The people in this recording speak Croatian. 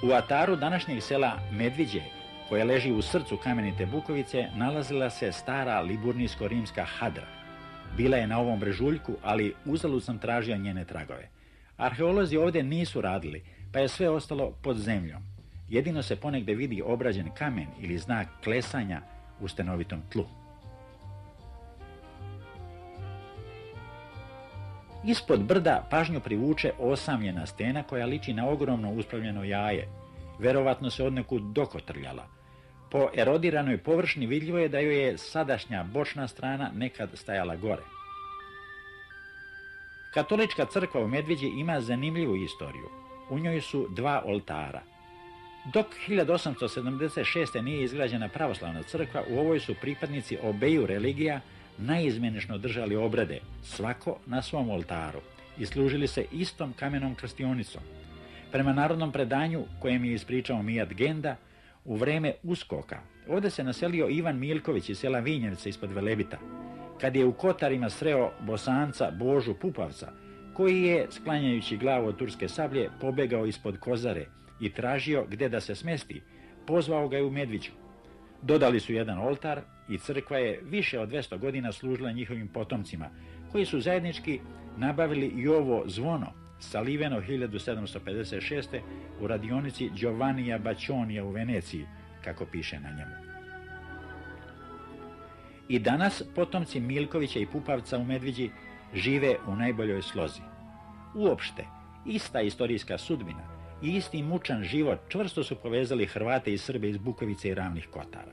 U ataru današnjeg sela Medviđe, koje leži u srcu Kamenite Bukovice, nalazila se stara liburnijsko-rimska hadra. Bila je na ovom brežuljku, ali uzalud sam tražio njene tragove. Arheolozi ovdje nisu radili, pa je sve ostalo pod zemljom. Jedino se ponegde vidi obrađen kamen ili znak klesanja u stenovitom tlu. Ispod brda pažnju privuče osamljena stena koja liči na ogromno uspravljeno jaje. Verovatno se odnekud dokotrljala. Po erodiranoj površini vidljivo je da joj je sadašnja bočna strana nekad stajala gore. Katolička crkva u Medviđi ima zanimljivu istoriju. U njoj su dva oltara. Dok 1876. nije izgrađena pravoslavna crkva, u ovoj su pripadnici obeju religija naizmjenično držali obrede, svako na svom oltaru, i služili se istom kamenom krstionicom. Prema narodnom predanju, kojem je ispričao Mijat Genda, u vreme uskoka ovdje se naselio Ivan Milković iz sela Vinjevce ispod Velebita, kad je u Kotarima sreo Bosanca Božu Pupavca, koji je, sklanjajući glavu od turske sablje, pobegao ispod Kozare i tražio gdje da se smesti. Pozvao ga je u Medviđu. Dodali su jedan oltar i crkva je više od 200 godina služila njihovim potomcima, koji su zajednički nabavili i ovo zvono, saliveno 1756. u radionici Giovannija Baccionija u Veneciji, kako piše na njemu. I danas potomci Milkovića i Pupavca u Medviđi žive u najboljoj slozi. Uopšte, ista istorijska sudbina i isti mučan život čvrsto su povezali Hrvate i Srbe iz Bukovice i Ravnih Kotara.